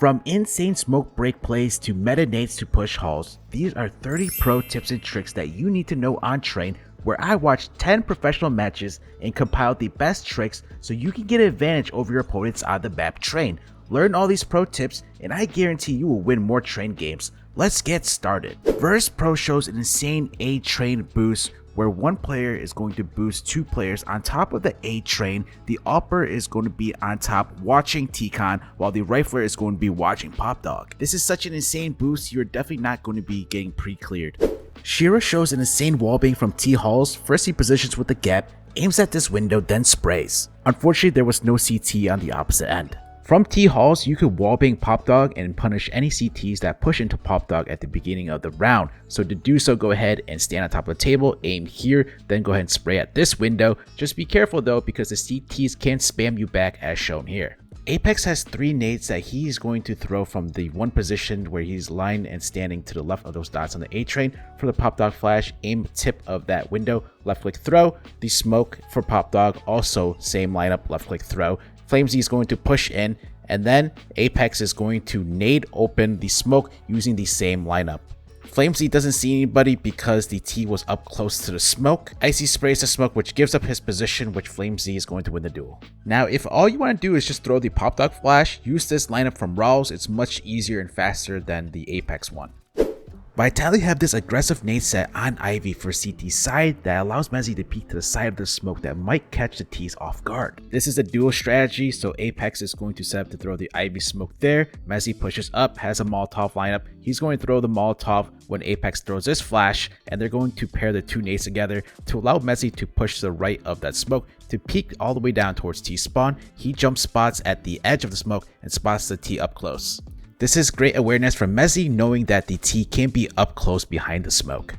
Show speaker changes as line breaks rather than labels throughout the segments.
From insane smoke break plays to meta nades to push halls, these are 30 pro tips and tricks that you need to know on train, where I watched 10 professional matches and compiled the best tricks so you can get an advantage over your opponents on the map train. Learn all these pro tips and I guarantee you will win more train games. Let's get started. First Pro shows an insane A train boost where one player is going to boost two players on top of the A train. The upper is going to be on top watching T-Con, while the rifler is going to be watching Pop Dog. This is such an insane boost, you're definitely not going to be getting pre-cleared. Shira shows an insane wallbang from T-Halls. First he positions with the gap, aims at this window, then sprays. Unfortunately there was no CT on the opposite end. From T-Halls, you could wallbang Pop Dog and punish any CTs that push into Pop Dog at the beginning of the round. So to do so, go ahead and stand on top of the table, aim here, then go ahead and spray at this window. Just be careful though, because the CTs can spam you back as shown here. Apex has 3 nades that he's going to throw from the one position where he's lying and standing to the left of those dots on the A train. For the Pop Dog flash, aim tip of that window, left click throw. The smoke for Pop Dog, also same lineup, left click throw. Flamesy is going to push in, and then Apex is going to nade open the smoke using the same lineup. Flamesy doesn't see anybody because the T was up close to the smoke. Icy sprays the smoke, which gives up his position, which Flamesy is going to win the duel. Now, if all you want to do is just throw the Pop Dog flash, use this lineup from Rawls. It's much easier and faster than the Apex one. Vitality have this aggressive nade set on Ivy for CT side that allows Mezzy to peek to the side of the smoke that might catch the T's off guard. This is a dual strategy, so Apex is going to set up to throw the Ivy smoke there. Mezzy pushes up, has a Molotov lineup. He's going to throw the Molotov when Apex throws his flash, and they're going to pair the two nades together to allow Mezzy to push to the right of that smoke to peek all the way down towards T spawn. He jump spots at the edge of the smoke and spots the T up close. This is great awareness from Mezzy, knowing that the T can be up close behind the smoke.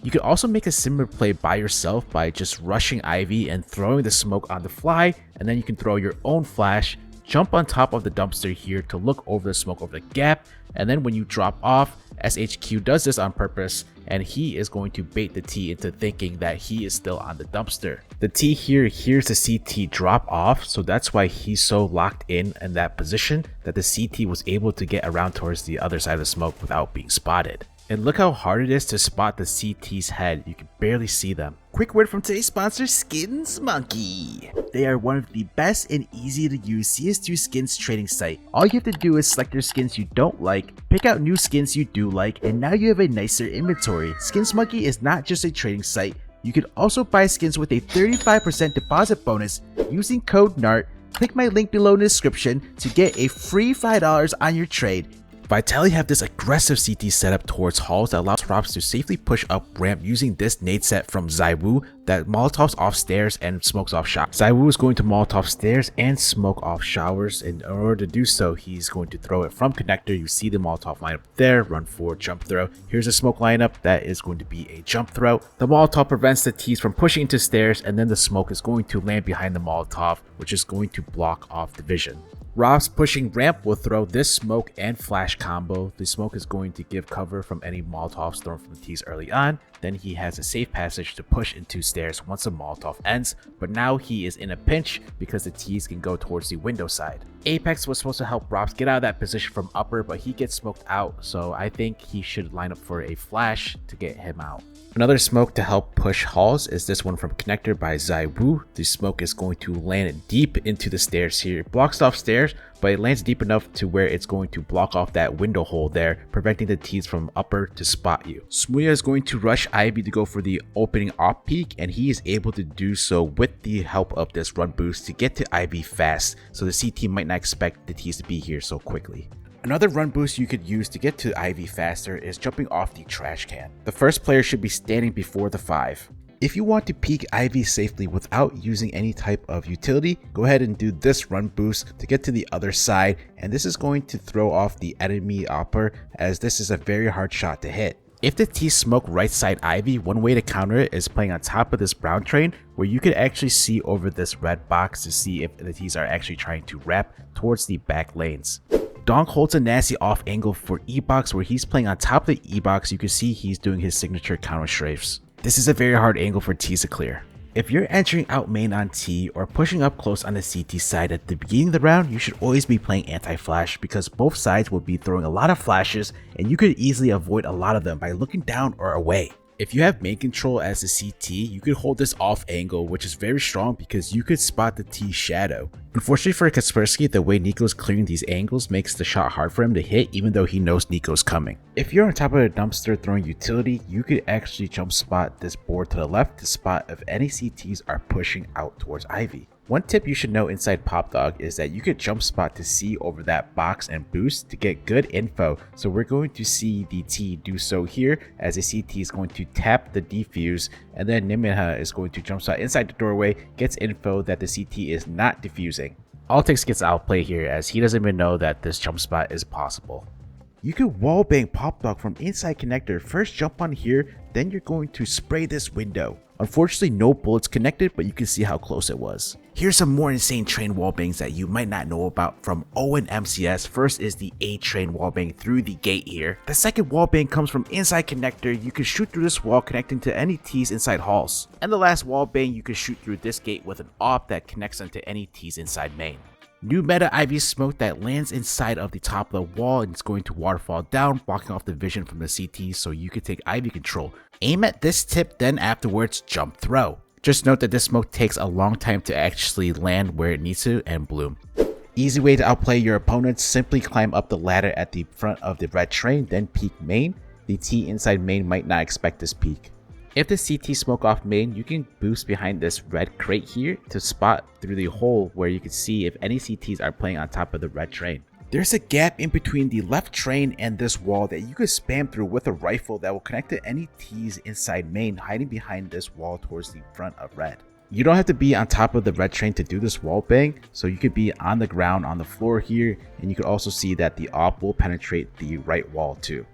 You can also make a similar play by yourself by just rushing Ivy and throwing the smoke on the fly, and then you can throw your own flash, jump on top of the dumpster here to look over the smoke over the gap, and then when you drop off, SHQ does this on purpose, and he is going to bait the T into thinking that he is still on the dumpster. The T here hears the CT drop off, so that's why he's so locked in that position that the CT was able to get around towards the other side of the smoke without being spotted. And look how hard it is to spot the CT's head, you can barely see them. Quick word from today's sponsor, Skins Monkey. They are one of the best and easy to use CS2 skins trading site. All you have to do is select your skins you don't like, pick out new skins you do like, and now you have a nicer inventory. Skins Monkey is not just a trading site. You can also buy skins with a 35% deposit bonus using code NART. Click my link below in the description to get a free $5 on your trade. Vitality have this aggressive CT setup towards halls that allows props to safely push up ramp using this nade set from Zywoo that Molotovs off stairs and smokes off showers. Zywoo is going to Molotov stairs and smoke off showers, and in order to do so, he's going to throw it from connector. You see the Molotov lineup there, run forward, jump throw. Here's a smoke lineup that is going to be a jump throw. The Molotov prevents the T's from pushing into stairs, and then the smoke is going to land behind the Molotov, which is going to block off the vision. Rob's pushing ramp will throw this smoke and flash combo. The smoke is going to give cover from any Molotovs thrown from the T's early on. Then he has a safe passage to push into stairs once the Molotov ends, but now he is in a pinch because the T's can go towards the window side. Apex was supposed to help Robs get out of that position from upper, but he gets smoked out, so I think he should line up for a flash to get him out. Another smoke to help push halls is this one from connector by Zywoo. The smoke is going to land deep into the stairs here. It blocks off stairs, but it lands deep enough to where it's going to block off that window hole there, preventing the T's from upper to spot you. Smuya is going to rush Ivy to go for the opening off peak, and he is able to do so with the help of this run boost to get to Ivy fast, so the CT might not expect the T's to be here so quickly. Another run boost you could use to get to Ivy faster is jumping off the trash can. The first player should be standing before the 5. If you want to peek Ivy safely without using any type of utility, go ahead and do this run boost to get to the other side, and this is going to throw off the enemy upper, as this is a very hard shot to hit. If the T smoke right side Ivy, one way to counter it is playing on top of this brown train, where you can actually see over this red box to see if the T's are actually trying to wrap towards the back lanes. Donk holds a nasty off angle for E-Box, where he's playing on top of the E-Box. You can see he's doing his signature counter strafes. This is a very hard angle for T's to clear. If you're entering out main on T or pushing up close on the CT side at the beginning of the round, you should always be playing anti-flash because both sides will be throwing a lot of flashes and you could easily avoid a lot of them by looking down or away. If you have main control as a CT, you could hold this off angle, which is very strong because you could spot the T shadow. Unfortunately for Kaspersky, the way Nico's clearing these angles makes the shot hard for him to hit even though he knows Nico's coming. If you're on top of a dumpster throwing utility, you could actually jump spot this board to the left to spot if any CTs are pushing out towards Ivy. One tip you should know inside Pop Dog is that you could jump spot to see over that box and boost to get good info. So we're going to see the T do so here as a CT is going to tap the defuse and then Niminha is going to jump spot inside the doorway, gets info that the CT is not defusing. Altix gets outplayed here as he doesn't even know that this jump spot is possible. You could wallbang Pop Dog from inside connector, first jump on here, then you're going to spray this window. Unfortunately, no bullets connected, but you can see how close it was. Here's some more insane train wallbangs that you might not know about from Owen MCS. First is the A train wallbang through the gate here. The second wallbang comes from inside connector. You can shoot through this wall connecting to any T's inside halls. And the last wallbang, you can shoot through this gate with an AWP that connects onto any T's inside main. New meta Ivy smoke that lands inside of the top of the wall and it's going to waterfall down, blocking off the vision from the CT so you can take Ivy control. Aim at this tip, then afterwards jump throw. Just note that this smoke takes a long time to actually land where it needs to and bloom. Easy way to outplay your opponents, simply climb up the ladder at the front of the red train, then peek main. The T inside main might not expect this peek. If the CT smoke off main, you can boost behind this red crate here to spot through the hole where you can see if any CTs are playing on top of the red train. There's a gap in between the left train and this wall that you could spam through with a rifle that will connect to any T's inside main hiding behind this wall towards the front of red. You don't have to be on top of the red train to do this wall bang, so you could be on the ground on the floor here and you could also see that the AWP will penetrate the right wall too.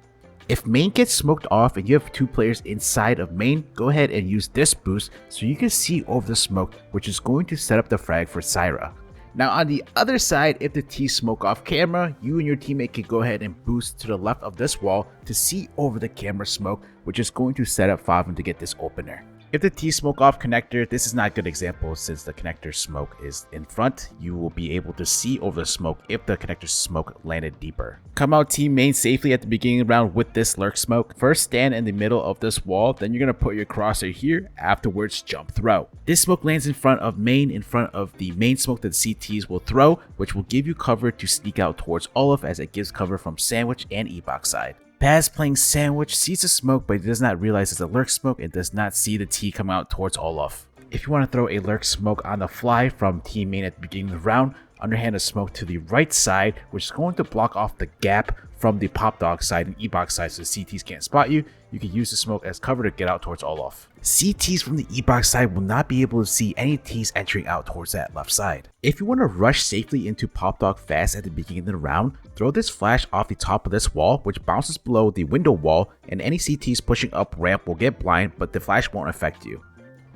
If main gets smoked off and you have two players inside of main, go ahead and use this boost so you can see over the smoke, which is going to set up the frag for Syra. Now on the other side, if the T smoke off camera, you and your teammate can go ahead and boost to the left of this wall to see over the camera smoke, which is going to set up Favin to get this opener. If the T smoke off connector, this is not a good example since the connector smoke is in front. You will be able to see over the smoke if the connector smoke landed deeper. Come out team main safely at the beginning of the round with this Lurk smoke. First stand in the middle of this wall, then you're going to put your crosshair here, afterwards jump throw. This smoke lands in front of main, in front of the main smoke that the CTs will throw, which will give you cover to sneak out towards Olaf as it gives cover from Sandwich and E-Box side. Paz playing Sandwich sees the smoke but does not realize it's a Lurk smoke and does not see the T come out towards Olaf. If you want to throw a Lurk smoke on the fly from team main at the beginning of the round, underhand a smoke to the right side, which is going to block off the gap from the Pop Dog side and E-Box side so the CTs can't spot you. You can use the smoke as cover to get out towards Olaf. CTs from the E-Box side will not be able to see any T's entering out towards that left side. If you want to rush safely into Pop Dog fast at the beginning of the round, throw this flash off the top of this wall, which bounces below the window wall, and any CTs pushing up ramp will get blind, but the flash won't affect you.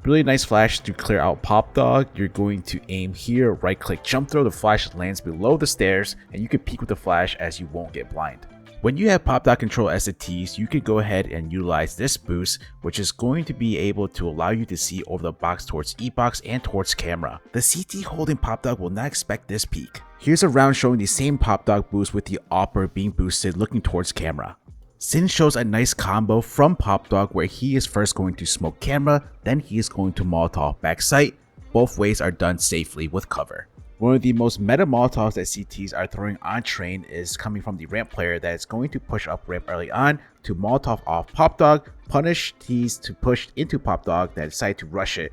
Really nice flash to clear out Pop Dog. You're going to aim here, right click jump throw, the flash lands below the stairs, and you can peek with the flash as you won't get blind. When you have Pop Dog control as the T's, you could go ahead and utilize this boost, which is going to be able to allow you to see over the box towards E-Box and towards camera. The CT holding Pop Dog will not expect this peek. Here's a round showing the same Pop Dog boost with the AWPer being boosted looking towards camera. Sin shows a nice combo from Pop Dog where he is first going to smoke camera, then he is going to Molotov back sight. Both ways are done safely with cover. One of the most meta Molotovs that CTs are throwing on train is coming from the ramp player that is going to push up ramp early on to Molotov off Pop Dog, punish T's to push into Pop Dog that decide to rush it.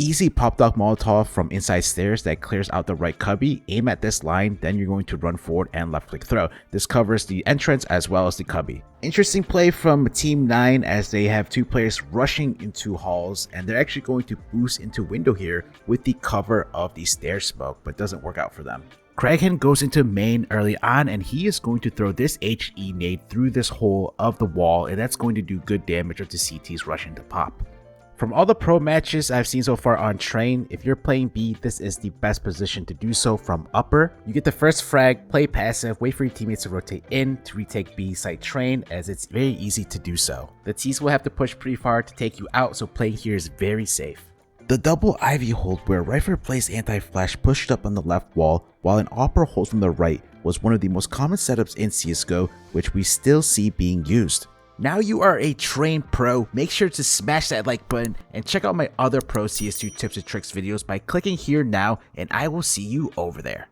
Easy Pop Dog Molotov from inside stairs that clears out the right cubby. Aim at this line, then you're going to run forward and left click throw. This covers the entrance as well as the cubby. Interesting play from Team 9 as they have two players rushing into halls and they're actually going to boost into window here with the cover of the stair smoke, but doesn't work out for them. Craghen goes into main early on and he is going to throw this HE nade through this hole of the wall, and that's going to do good damage if the CTs rushing to pop. From all the pro matches I've seen so far on train, if you're playing B, this is the best position to do so from upper. You get the first frag, play passive, wait for your teammates to rotate in to retake B side train, as it's very easy to do so. The T's will have to push pretty far to take you out, so playing here is very safe. The double Ivy hold, where Rifle placed anti-flash pushed up on the left wall while an Opera hold from the right, was one of the most common setups in CSGO, which we still see being used. Now you are a trained pro, make sure to smash that like button and check out my other pro CS2 tips and tricks videos by clicking here now, and I will see you over there.